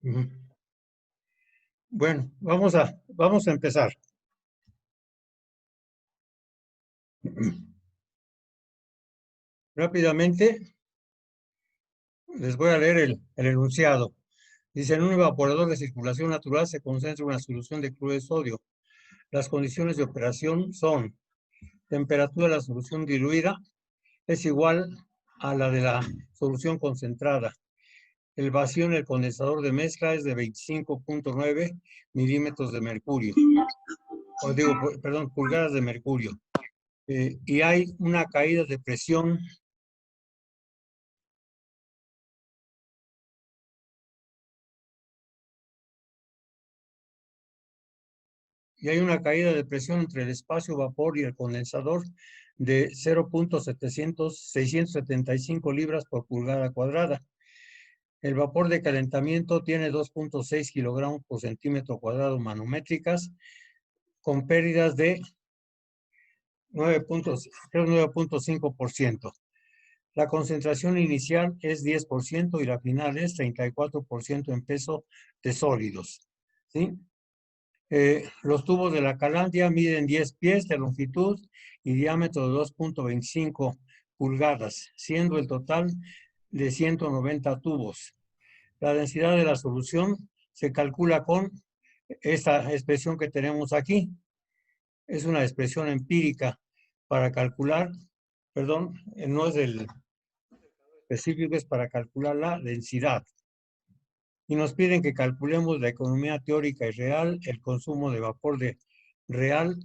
Ujú. Bueno, vamos a empezar. Rápidamente les voy a leer el enunciado. Dice, en un evaporador de circulación natural se concentra una solución de cloruro de sodio. Las condiciones de operación son: temperatura de la solución diluida es igual a la de la solución concentrada. El vacío en el condensador de mezcla es de 25.9 milímetros de mercurio. O digo, perdón, pulgadas de mercurio. Y hay una caída de presión entre el espacio vapor y el condensador de 0.675 libras por pulgada cuadrada. El vapor de calentamiento tiene 2.6 kilogramos por centímetro cuadrado manométricas, con pérdidas de 9.5%. La concentración inicial es 10% y la final es 34% en peso de sólidos. ¿Sí? Los tubos de la Calandia miden 10 pies de longitud y diámetro de 2.25 pulgadas, siendo el total de 190 tubos. La densidad de la solución se calcula con esta expresión que tenemos aquí. Es una expresión empírica para calcular, perdón, no es del específico, es para calcular la densidad. Y nos piden que calculemos la economía teórica y real, el consumo de vapor real,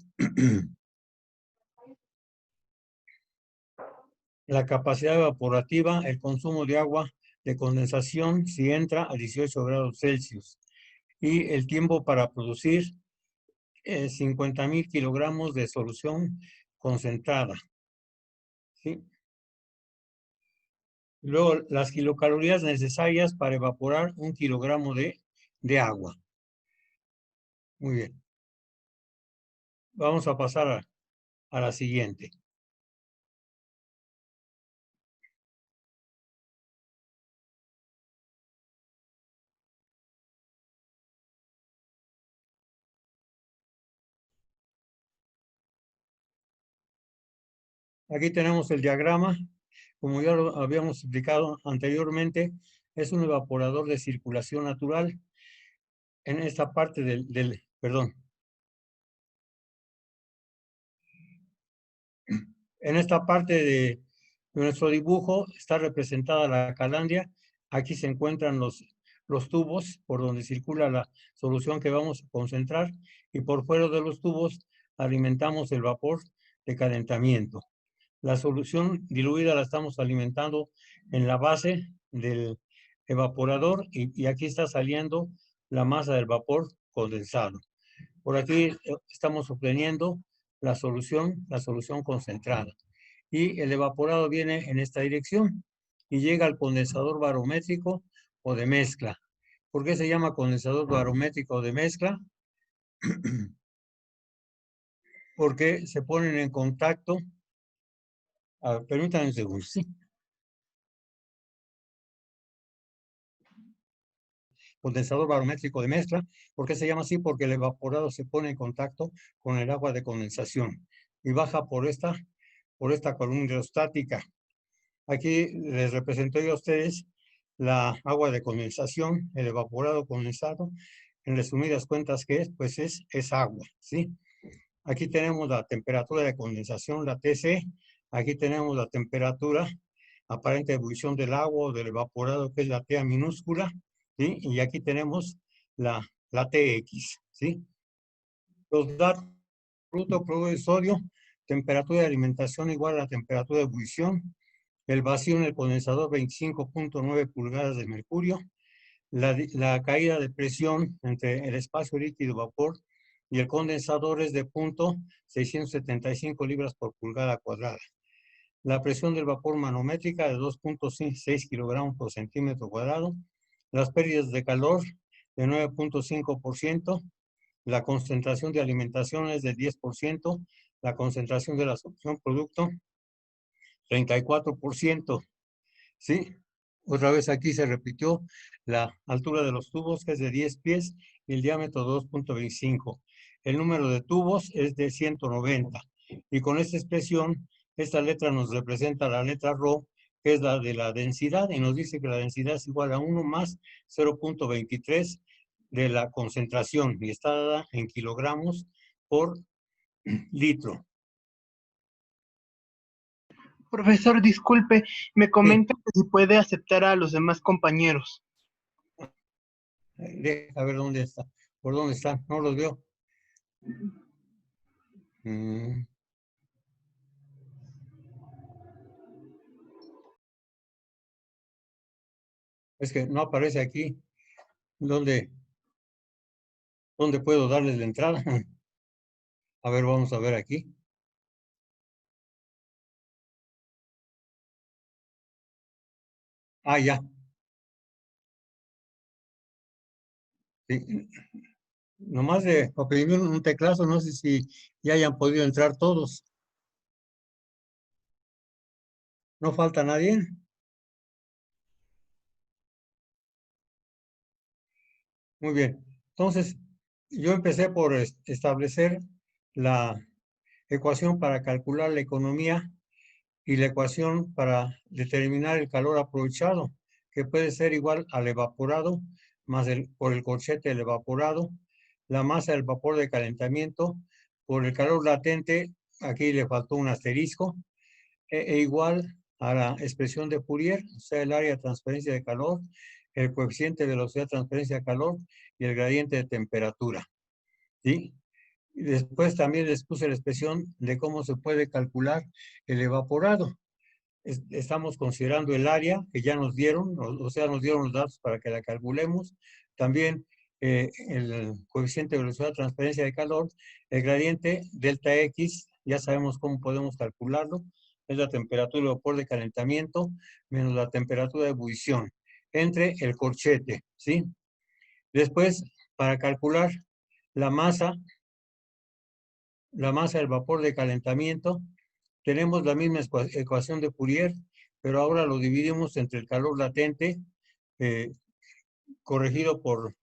la capacidad evaporativa, el consumo de agua de condensación si entra a 18 grados Celsius y el tiempo para producir 50,000 kilogramos de solución concentrada. ¿Sí? Luego, las kilocalorías necesarias para evaporar 1 kilogramo de agua. Muy bien. Vamos a pasar a la siguiente. Aquí tenemos el diagrama. Como ya lo habíamos explicado anteriormente, es un evaporador de circulación natural. En esta parte en esta parte de nuestro dibujo está representada la Calandia. Aquí se encuentran los tubos por donde circula la solución que vamos a concentrar y por fuera de los tubos alimentamos el vapor de calentamiento. La solución diluida la estamos alimentando en la base del evaporador y aquí está saliendo la masa del vapor condensado. Por aquí estamos obteniendo la solución concentrada. Y el evaporado viene en esta dirección y llega al condensador barométrico o de mezcla. ¿Por qué se llama condensador barométrico o de mezcla? Porque se ponen en contacto. Permítanme un segundo, ¿sí? Condensador barométrico de mezcla. ¿Por qué se llama así? Porque el evaporado se pone en contacto con el agua de condensación y baja por esta columna hidrostática. Aquí les represento yo a ustedes la agua de condensación, el evaporado condensado. En resumidas cuentas, ¿qué es? Pues es agua, ¿sí? Aquí tenemos la temperatura de condensación, la TC. Aquí tenemos la temperatura aparente de ebullición del agua o del evaporado, que es la TA minúscula, ¿sí? Y aquí tenemos la TX, ¿sí? Los datos: bruto, cloruro de sodio, temperatura de alimentación igual a la temperatura de ebullición, el vacío en el condensador 25.9 pulgadas de mercurio, la caída de presión entre el espacio líquido vapor y el condensador es de 0.675 libras por pulgada cuadrada. La presión del vapor manométrica de 2.6 kilogramos por centímetro cuadrado, las pérdidas de calor de 9.5%, la concentración de alimentación es de 10%, la concentración de la solución producto 34%. ¿Sí? Otra vez aquí se repitió la altura de los tubos, que es de 10 pies, y el diámetro 2.25. El número de tubos es de 190. Y con esta expresión, esta letra nos representa la letra Rho, que es la de la densidad, y nos dice que la densidad es igual a 1 más 0.23 de la concentración, y está dada en kilogramos por litro. Profesor, disculpe, me Sí. comenta que si puede aceptar a los demás compañeros. A ver dónde está. ¿Por dónde está? No los veo. Es que no aparece aquí. ¿Dónde puedo darles la entrada? A ver, vamos a ver aquí. Ah, ya. Sí. Nomás de oprimir un teclazo, no sé si ya hayan podido entrar todos. ¿No falta nadie? Muy bien. Entonces, yo empecé por establecer la ecuación para calcular la economía y la ecuación para determinar el calor aprovechado, que puede ser igual al evaporado más por el corchete del evaporado, la masa del vapor de calentamiento, por el calor latente, aquí le faltó un asterisco, igual a la expresión de Fourier, o sea, el área de transferencia de calor, el coeficiente de velocidad de transferencia de calor y el gradiente de temperatura. ¿Sí? Y después también les puse la expresión de cómo se puede calcular el evaporado. Estamos considerando el área que ya nos dieron, o sea, nos dieron los datos para que la calculemos. También el coeficiente de velocidad de transferencia de calor, el gradiente delta X, ya sabemos cómo podemos calcularlo, es la temperatura de vapor de calentamiento menos la temperatura de ebullición entre el corchete, ¿sí? Después, para calcular la masa del vapor de calentamiento, tenemos la misma ecuación de Fourier, pero ahora lo dividimos entre el calor latente, corregido por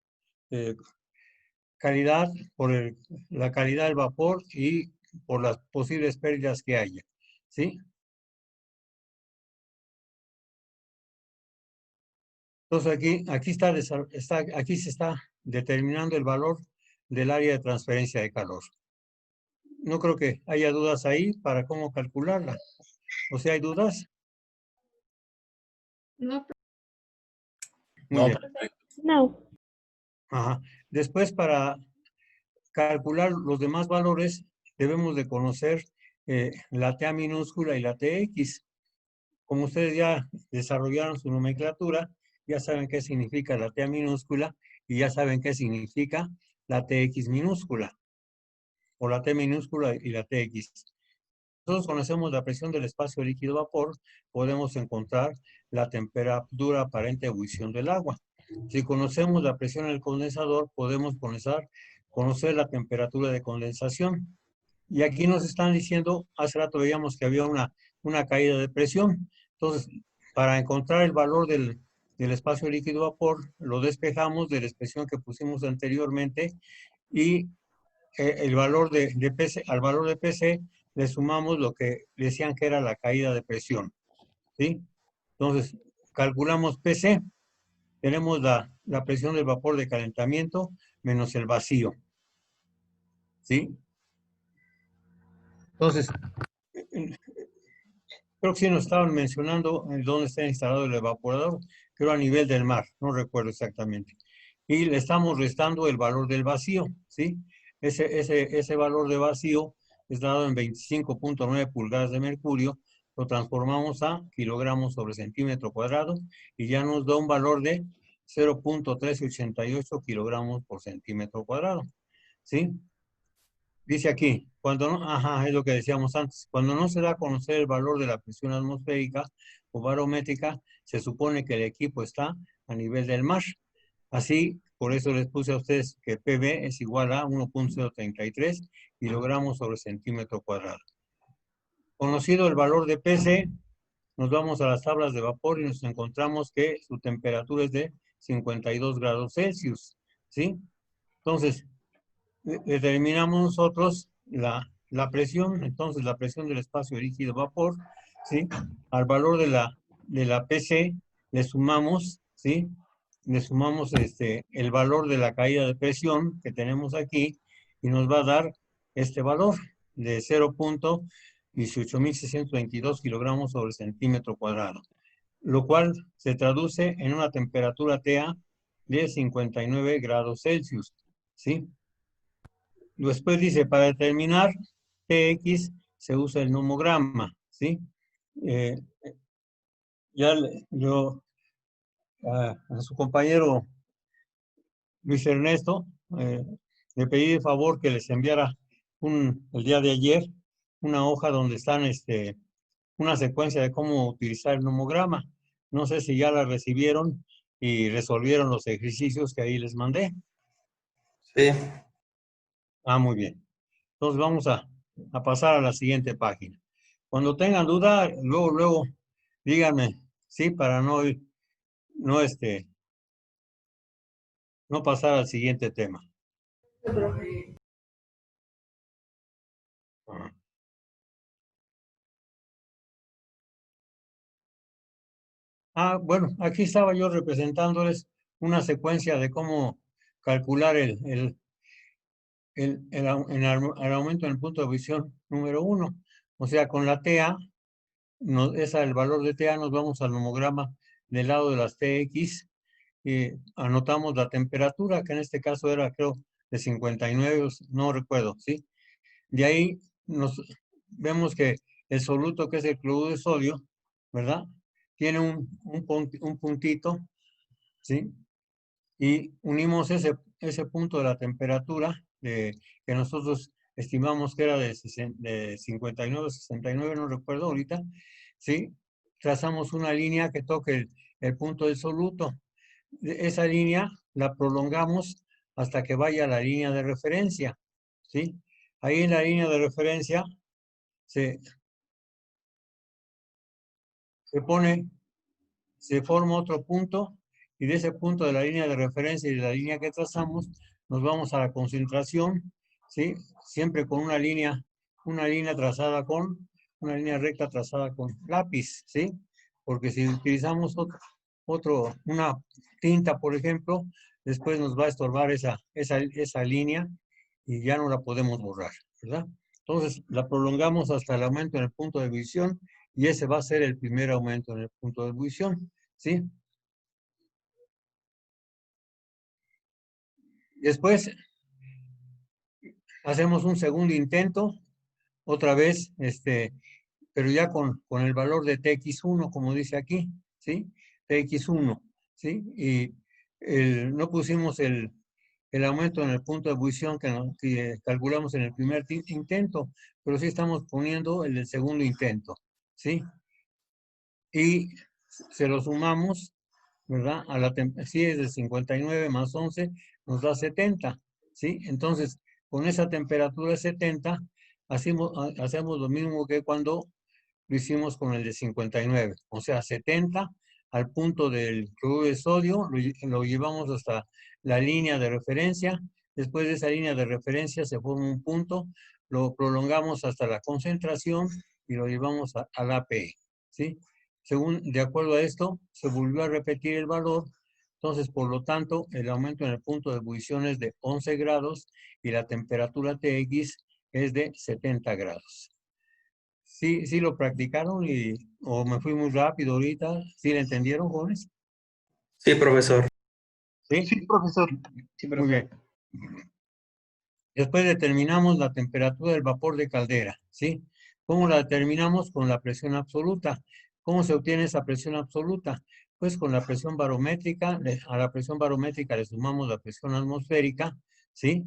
calidad, por la calidad del vapor y por las posibles pérdidas que haya. ¿Sí? Entonces aquí se está determinando el valor del área de transferencia de calor. No creo que haya dudas ahí para cómo calcularla. ¿O sea, hay dudas? No. Muy bien. No. Ajá. Después, para calcular los demás valores, debemos de conocer la TA minúscula y la TX. Como ustedes ya desarrollaron su nomenclatura, ya saben qué significa la TA minúscula y ya saben qué significa la TX minúscula, o la T minúscula y la TX. Nosotros conocemos la presión del espacio líquido vapor, podemos encontrar la temperatura aparente de ebullición del agua. Si conocemos la presión en el condensador, podemos conocer la temperatura de condensación. Y aquí nos están diciendo, hace rato veíamos que había una caída de presión. Entonces, para encontrar el valor del espacio líquido vapor, lo despejamos de la expresión que pusimos anteriormente y el valor de PC, al valor de PC le sumamos lo que decían que era la caída de presión. ¿Sí? Entonces, calculamos PC, tenemos la presión del vapor de calentamiento menos el vacío. ¿Sí? Entonces, creo que sí nos estaban mencionando dónde está instalado el evaporador, creo a nivel del mar, no recuerdo exactamente. Y le estamos restando el valor del vacío, ¿sí? Ese valor de vacío es dado en 25.9 pulgadas de mercurio, lo transformamos a kilogramos sobre centímetro cuadrado y ya nos da un valor de 0.1388 kilogramos por centímetro cuadrado, ¿sí? Dice aquí, es lo que decíamos antes, cuando no se da a conocer el valor de la presión atmosférica o barométrica, se supone que el equipo está a nivel del mar. Así, por eso les puse a ustedes que PV es igual a 1.033 kilogramos sobre centímetro cuadrado. Conocido el valor de PC, nos vamos a las tablas de vapor y nos encontramos que su temperatura es de 52 grados Celsius, ¿sí? Entonces, determinamos nosotros la presión, entonces la presión del espacio líquido-vapor, ¿sí? Al valor de la PC le sumamos, ¿sí? Le sumamos el valor de la caída de presión que tenemos aquí y nos va a dar este valor de 0.18622 kilogramos sobre centímetro cuadrado, lo cual se traduce en una temperatura TA de 59 grados Celsius, ¿sí? Después dice, para determinar TX se usa el nomograma, ¿sí? Eh, yo a su compañero Luis Ernesto le pedí de favor que les enviara el día de ayer una hoja donde están una secuencia de cómo utilizar el nomograma. No sé si ya la recibieron y resolvieron los ejercicios que ahí les mandé. Sí. Ah, muy bien. Entonces vamos a pasar a la siguiente página. Cuando tengan duda, luego díganme, sí, para no, no pasar al siguiente tema. Bueno, aquí estaba yo representándoles una secuencia de cómo calcular el aumento en el punto de visión número 1. O sea, con la TA, el valor de TA, nos vamos al nomograma del lado de las TX y anotamos la temperatura, que en este caso era, creo, de 59, no recuerdo, ¿sí? De ahí vemos que el soluto, que es el cloruro de sodio, ¿verdad? Tiene un puntito, ¿sí? Y unimos ese punto de la temperatura que nosotros estimamos que era de 59, 69, no recuerdo ahorita, ¿sí? Trazamos una línea que toque el punto del soluto. Esa línea la prolongamos hasta que vaya a la línea de referencia, ¿sí? Ahí en la línea de referencia se forma otro punto y de ese punto de la línea de referencia y de la línea que trazamos, nos vamos a la concentración, ¿sí? Siempre con una línea recta trazada con lápiz, ¿sí? Porque si utilizamos una tinta, por ejemplo, después nos va a estorbar esa línea y ya no la podemos borrar, ¿verdad? Entonces, la prolongamos hasta el aumento en el punto de ebullición y ese va a ser el primer aumento en el punto de ebullición, ¿sí? Después, hacemos un segundo intento, otra vez, pero ya con el valor de TX1, como dice aquí, ¿sí? TX1, ¿sí? Y no pusimos el aumento en el punto de ebullición que calculamos en el primer intento, pero sí estamos poniendo el del segundo intento, ¿sí? Y se lo sumamos, ¿verdad? Si es de 59 más 11, nos da 70, ¿sí? Entonces, con esa temperatura 70, hacemos lo mismo que cuando lo hicimos con el de 59. O sea, 70 al punto del cloruro de sodio, lo llevamos hasta la línea de referencia. Después de esa línea de referencia se forma un punto, lo prolongamos hasta la concentración y lo llevamos al APE, ¿sí? De acuerdo a esto, se volvió a repetir el valor. Entonces, por lo tanto, el aumento en el punto de ebullición es de 11 grados y la temperatura TX es de 70 grados. Sí lo practicaron o me fui muy rápido ahorita. ¿Sí lo entendieron, jóvenes? Sí, profesor. ¿Sí? Sí, profesor. Sí, Muy bien. Después determinamos la temperatura del vapor de caldera, ¿sí? ¿Cómo la determinamos? Con la presión absoluta. ¿Cómo se obtiene esa presión absoluta? Pues con la presión barométrica. A la presión barométrica le sumamos la presión atmosférica, ¿sí?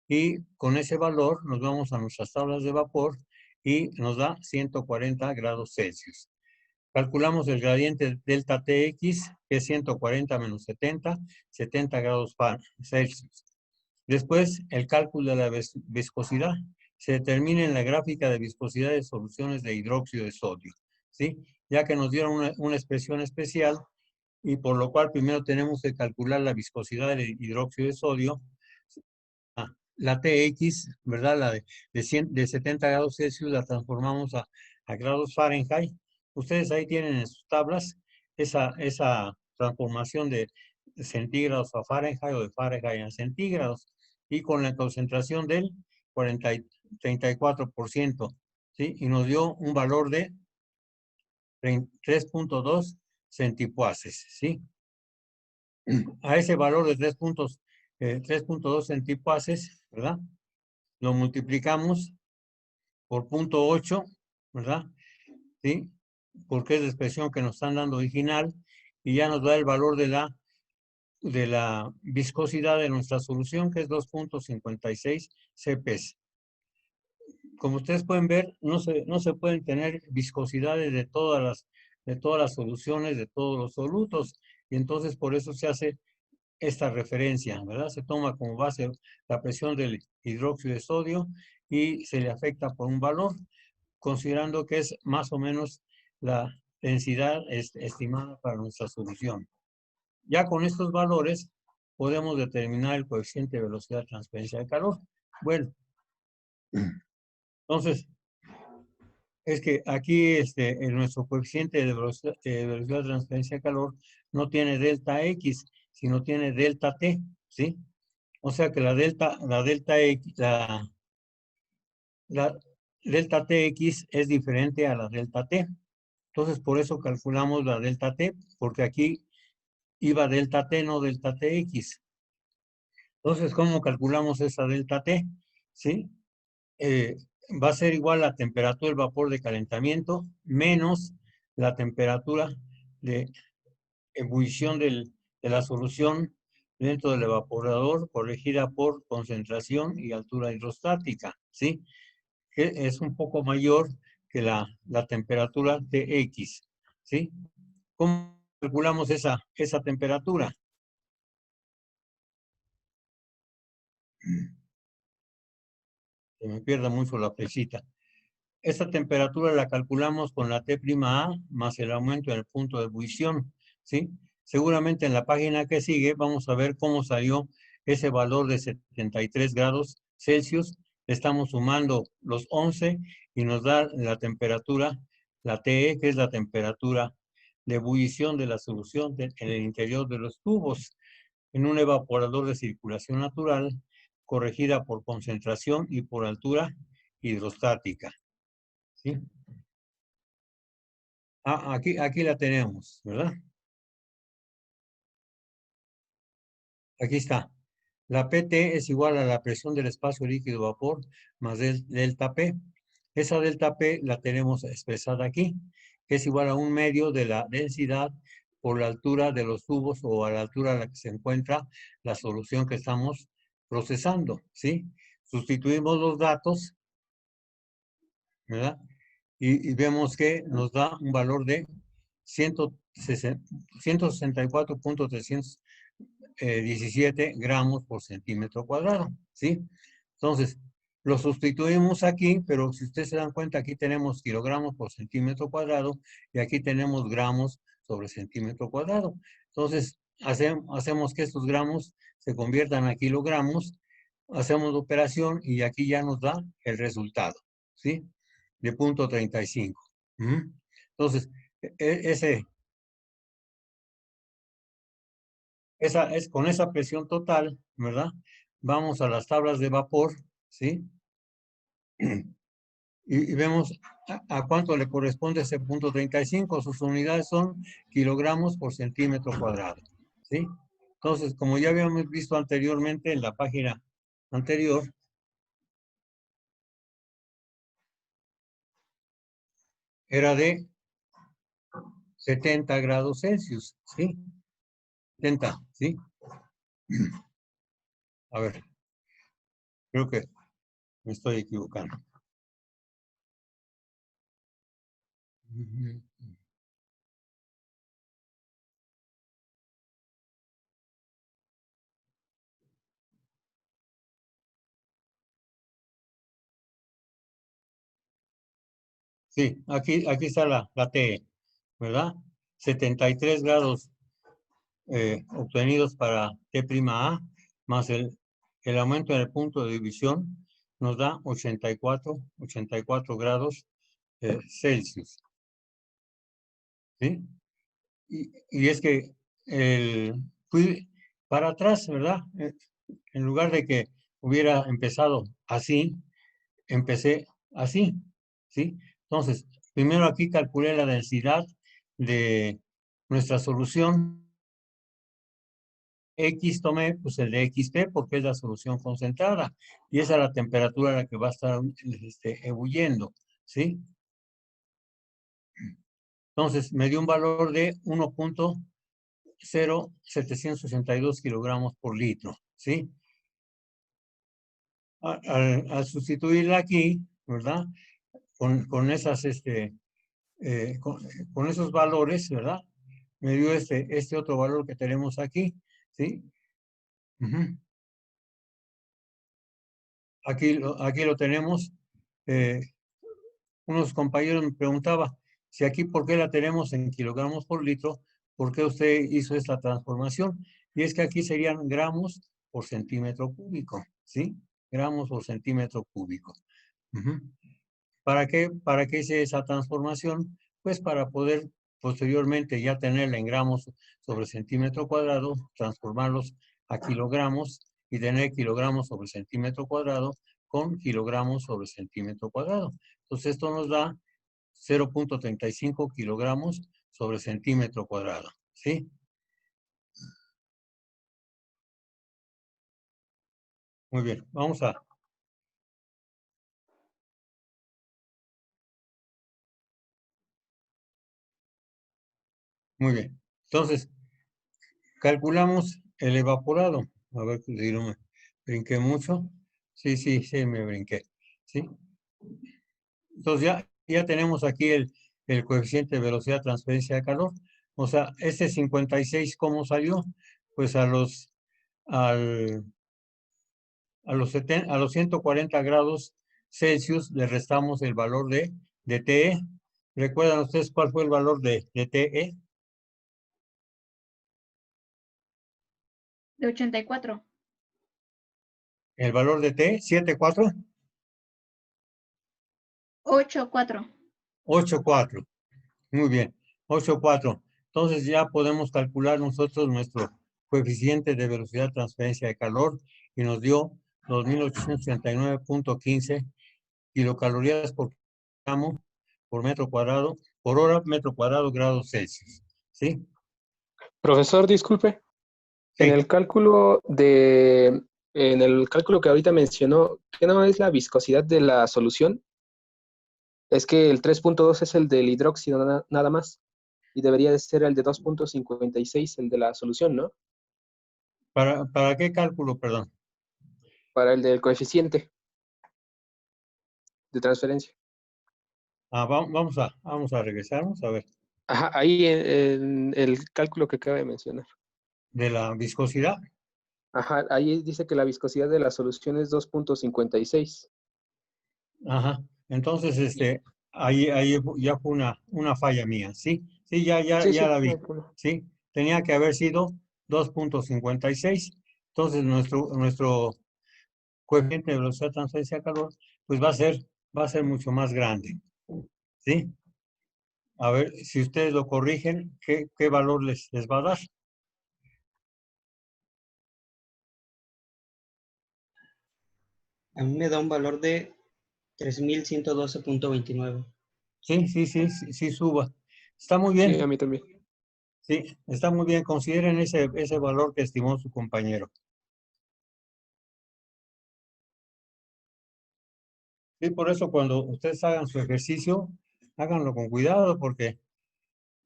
Y con ese valor nos vamos a nuestras tablas de vapor y nos da 140 grados Celsius. Calculamos el gradiente delta TX, que es 140 menos 70, 70 grados Celsius. Después, el cálculo de la viscosidad se determina en la gráfica de viscosidad de soluciones de hidróxido de sodio, ¿sí? Ya que nos dieron una expresión especial y por lo cual primero tenemos que calcular la viscosidad del hidróxido de sodio. La TX, ¿verdad? La de 70 grados Celsius la transformamos a grados Fahrenheit. Ustedes ahí tienen en sus tablas esa transformación de centígrados a Fahrenheit o de Fahrenheit a centígrados, y con la concentración del 34%, ¿sí? Y nos dio un valor de 3.2 centipuases, ¿sí? A ese valor de 3.2 centipases, ¿verdad? Lo multiplicamos por 0.8, ¿verdad? ¿Sí? Porque es la expresión que nos están dando original, y ya nos da el valor de la viscosidad de nuestra solución, que es 2.56 CPs. Como ustedes pueden ver, no se pueden tener viscosidades de todas las soluciones, de todos los solutos, y entonces por eso se hace esta referencia, ¿verdad? Se toma como base la presión del hidróxido de sodio y se le afecta por un valor, considerando que es más o menos la densidad estimada para nuestra solución. Ya con estos valores podemos determinar el coeficiente de velocidad de transferencia de calor. Bueno, entonces, es que aquí en nuestro coeficiente de velocidad de transferencia de calor no tiene delta X, sino tiene delta T, ¿sí? O sea que la delta X, la delta TX es diferente a la delta T. Entonces, por eso calculamos la delta T, porque aquí iba delta T, no delta TX. Entonces, ¿cómo calculamos esa delta T? ¿Sí? Va a ser igual la temperatura del vapor de calentamiento menos la temperatura de ebullición de la solución dentro del evaporador, corregida por concentración y altura hidrostática, ¿sí? Que es un poco mayor que la temperatura Tx, ¿sí? ¿Cómo calculamos esa temperatura? Se me pierde mucho la flechita. Esta temperatura la calculamos con la T' A más el aumento en el punto de ebullición, ¿sí? Seguramente en la página que sigue vamos a ver cómo salió ese valor de 73 grados Celsius. Estamos sumando los 11 y nos da la temperatura, la TE, que es la temperatura de ebullición de la solución en el interior de los tubos, en un evaporador de circulación natural, corregida por concentración y por altura hidrostática. ¿Sí? Aquí la tenemos, ¿verdad? Aquí está. La PT es igual a la presión del espacio líquido vapor más delta P. Esa delta P la tenemos expresada aquí, que es igual a 1/2 de la densidad por la altura de los tubos o a la altura a la que se encuentra la solución que estamos procesando, ¿sí? Sustituimos los datos, ¿verdad? Y vemos que nos da un valor de 164.317 gramos por centímetro cuadrado, ¿sí? Entonces, lo sustituimos aquí, pero si ustedes se dan cuenta, aquí tenemos kilogramos por centímetro cuadrado y aquí tenemos gramos sobre centímetro cuadrado. Entonces, hacemos que estos gramos se conviertan a kilogramos, hacemos la operación y aquí ya nos da el resultado, ¿sí? De 0.35. Entonces, con esa presión total, ¿verdad? Vamos a las tablas de vapor, ¿sí? Y vemos a cuánto le corresponde ese 0.35. Sus unidades son kilogramos por centímetro cuadrado, ¿sí? Entonces, como ya habíamos visto anteriormente en la página anterior, era de 70 grados Celsius, ¿sí? 70, ¿sí? A ver, creo que me estoy equivocando. Sí, aquí está la T, ¿verdad? 73 grados obtenidos para T'(A) más el aumento en el punto de división nos da 84 grados Celsius. ¿Sí? Y es que fui para atrás, ¿verdad? En lugar de que hubiera empezado así, empecé así, ¿sí? Entonces, primero aquí calculé la densidad de nuestra solución. X tomé pues el de XP porque es la solución concentrada y esa es la temperatura a la que va a estar ebulliendo, ¿sí? Entonces me dio un valor de 1.0762 kilogramos por litro, ¿sí? Al sustituirla aquí, ¿verdad? Con esas, con esos valores, ¿verdad? Me dio este otro valor que tenemos aquí, ¿sí? Uh-huh. Aquí lo tenemos. Unos compañeros me preguntaban si aquí por qué la tenemos en kilogramos por litro, por qué usted hizo esta transformación. Y es que aquí serían gramos por centímetro cúbico, ¿sí? Gramos por centímetro cúbico. Uh-huh. ¿Para qué hice esa transformación? Pues para poder posteriormente ya tenerla en gramos sobre centímetro cuadrado, transformarlos a kilogramos y tener kilogramos sobre centímetro cuadrado con kilogramos sobre centímetro cuadrado. Entonces esto nos da 0.35 kilogramos sobre centímetro cuadrado, ¿sí? Muy bien, vamos a... Muy bien. Entonces, calculamos el evaporado. A ver si no me brinqué mucho. Sí, me brinqué. ¿Sí? Entonces ya tenemos aquí el coeficiente de velocidad de transferencia de calor. O sea, este 56, ¿cómo salió? Pues a los 140 grados Celsius le restamos el valor de TE. ¿Recuerdan ustedes cuál fue el valor de TE? De 84. ¿El valor de T? ¿7,4? 8,4. 8,4. Muy bien. 8,4. Entonces ya podemos calcular nosotros nuestro coeficiente de velocidad de transferencia de calor y nos dio 2.839.15 kilocalorías por gramo por metro cuadrado, por hora, metro cuadrado, grados Celsius. ¿Sí? Profesor, disculpe. Sí. En el cálculo que ahorita mencionó, ¿qué no es la viscosidad de la solución? Es que el 3.2 es el del hidróxido nada más. Y debería de ser el de 2.56, el de la solución, ¿no? ¿Para qué cálculo, perdón? Para el del coeficiente de transferencia. Vamos a regresar, vamos a ver. Ajá, ahí en el cálculo que acaba de mencionar. De la viscosidad. Ajá, ahí dice que la viscosidad de la solución es 2.56. Ajá. Entonces, ahí ya fue una falla mía, ¿sí? Sí, ya Sí, la vi. no hay problema. ¿Sí? Tenía que haber sido 2.56. Entonces, nuestro coeficiente de velocidad de transferencia de calor, pues va a ser mucho más grande. ¿Sí? A ver, si ustedes lo corrigen, ¿qué valor les va a dar? A mí me da un valor de 3112.29. Sí, suba. Está muy Sí, a bien. mí también. Sí, está muy bien. Consideren ese valor que estimó su compañero. Sí, por eso cuando ustedes hagan su ejercicio, háganlo con cuidado porque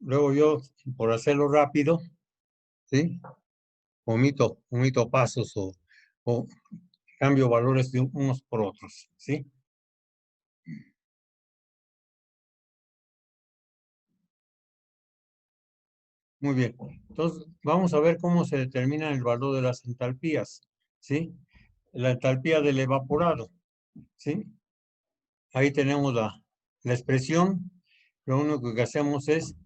luego yo, por hacerlo rápido, ¿sí? Omito pasos o cambio valores de unos por otros, ¿sí? Muy bien. Entonces, vamos a ver cómo se determina el valor de las entalpías, ¿sí? La entalpía del evaporado, ¿sí? Ahí tenemos la expresión. Lo único que hacemos es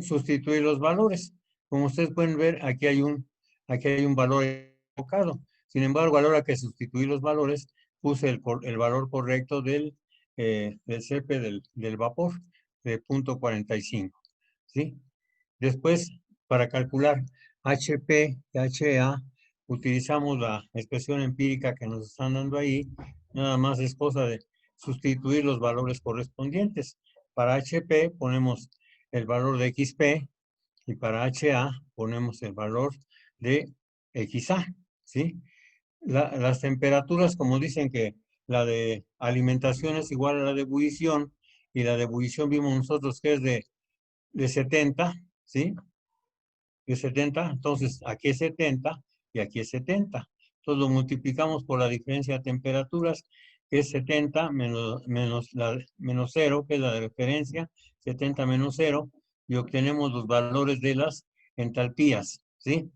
sustituir los valores. Como ustedes pueden ver, aquí hay un valor equivocado. Sin embargo, a la hora que sustituí los valores, puse el valor correcto del CP del vapor, de 0.45. ¿Sí? Después, para calcular HP y HA, utilizamos la expresión empírica que nos están dando ahí. Nada más es cosa de sustituir los valores correspondientes. Para HP ponemos el valor de XP y para HA ponemos el valor de XA, ¿sí? Las temperaturas, como dicen que la de alimentación es igual a la de ebullición, y la de ebullición vimos nosotros que es de 70, ¿sí? De 70, entonces aquí es 70 y aquí es 70. Entonces lo multiplicamos por la diferencia de temperaturas, que es 70 menos 0, que es la de referencia, 70 menos 0, y obtenemos los valores de las entalpías, ¿sí?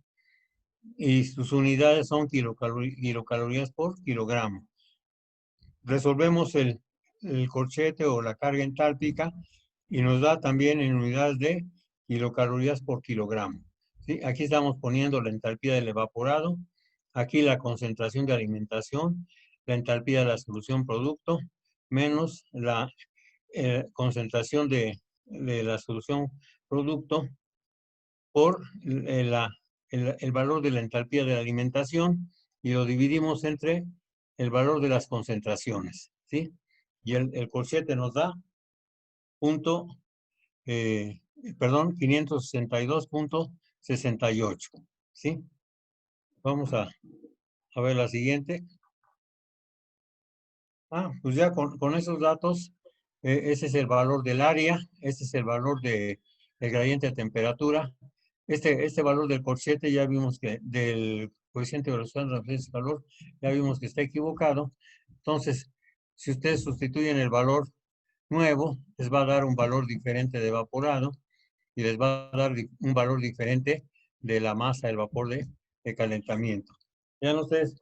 Y sus unidades son kilocalorías por kilogramo. Resolvemos el corchete o la carga entálpica y nos da también en unidades de kilocalorías por kilogramo. ¿Sí? Aquí estamos poniendo la entalpía del evaporado, aquí la concentración de alimentación, la entalpía de la solución producto, menos la concentración de la solución producto por el valor de la entalpía de la alimentación, y lo dividimos entre el valor de las concentraciones, ¿sí? Y el corchete nos da 562.68, ¿sí? Vamos a ver la siguiente. Pues ya con esos datos, ese es el valor del área, este es el valor del gradiente de temperatura. Este valor del corchete ya vimos que del coeficiente de velocidad de referencia de calor, ya vimos que está equivocado. Entonces, si ustedes sustituyen el valor nuevo, les va a dar un valor diferente de evaporado y les va a dar un valor diferente de la masa del vapor de calentamiento. Ya ustedes,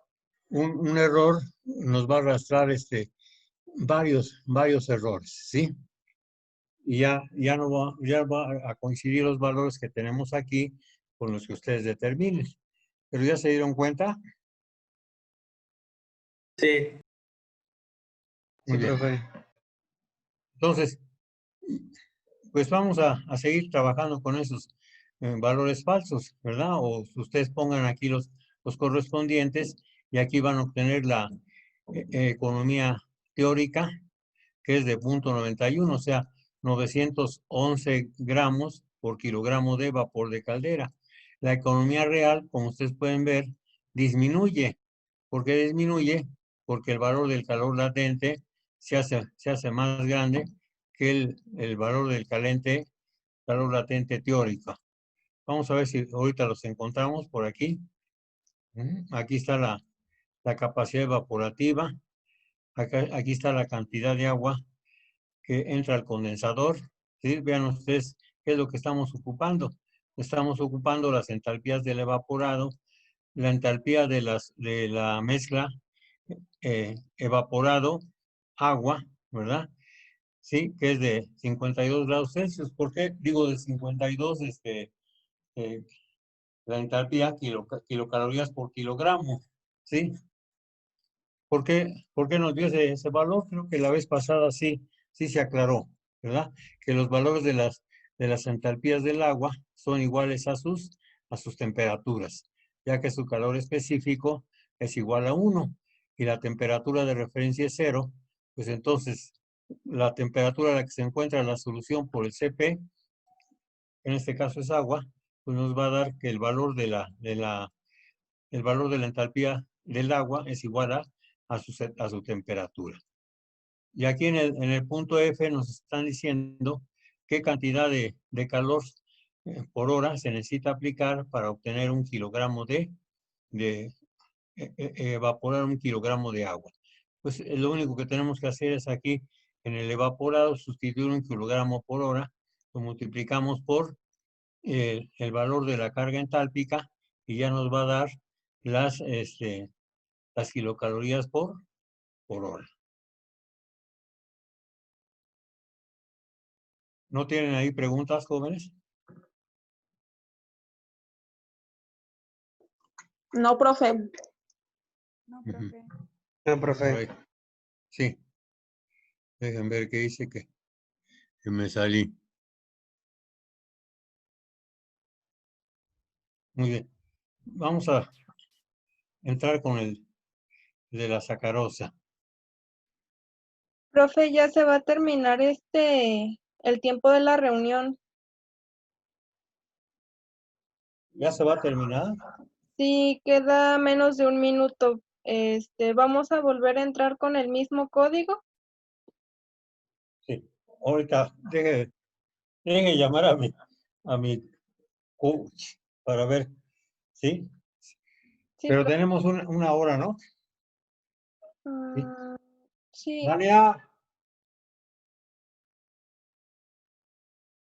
un error nos va a arrastrar varios errores, ¿sí? Y ya va a coincidir los valores que tenemos aquí con los que ustedes determinen. ¿Pero ya se dieron cuenta? Sí, Muy bien. profe. Entonces, pues vamos a seguir trabajando con esos valores falsos, ¿verdad? O ustedes pongan aquí los correspondientes, y aquí van a obtener la economía teórica, que es de 0.91, o sea, 911 gramos por kilogramo de vapor de caldera. La economía real, como ustedes pueden ver, disminuye. ¿Por qué disminuye? Porque el valor del calor latente se hace más grande que el valor del calor latente teórico. Vamos a ver si ahorita los encontramos por aquí. Aquí está la capacidad evaporativa. Aquí está la cantidad de agua que entra al condensador. ¿Sí? Vean ustedes qué es lo que estamos ocupando. Estamos ocupando las entalpías del evaporado, la entalpía de la mezcla evaporado, agua, ¿verdad? Sí, que es de 52 grados Celsius. ¿Por qué digo de 52? La entalpía kilocalorías por kilogramo, ¿sí? ¿Por qué nos dio ese valor? Creo que la vez pasada sí se aclaró, ¿verdad? Que los valores de las entalpías del agua son iguales a sus temperaturas, ya que su calor específico es igual a 1 y la temperatura de referencia es 0, pues entonces la temperatura a la que se encuentra la solución por el CP, en este caso es agua, pues nos va a dar que el valor de la entalpía del agua es igual a su temperatura. Y aquí en el punto F nos están diciendo qué cantidad de calor por hora se necesita aplicar para obtener 1 kilogramo evaporar 1 kilogramo de agua. Pues lo único que tenemos que hacer es aquí en el evaporado sustituir 1 kilogramo por hora, lo multiplicamos por el valor de la carga entálpica y ya nos va a dar las kilocalorías por hora. ¿No tienen ahí preguntas, jóvenes? No, profe. No, Ujú. profe. No, Por profe. ahí. Sí. Dejen ver qué dice que me salí. Muy bien. Vamos a entrar con el de la sacarosa. Profe, ya se va a terminar el tiempo de la reunión. ¿Ya se va a terminar? Sí, queda menos de un minuto. Vamos a volver a entrar con el mismo código. Sí. Ahorita deje llamar a mi coach para ver. ¿Sí? Sí, Pero profe. tenemos una hora, ¿no? Sí. Sí. Vania.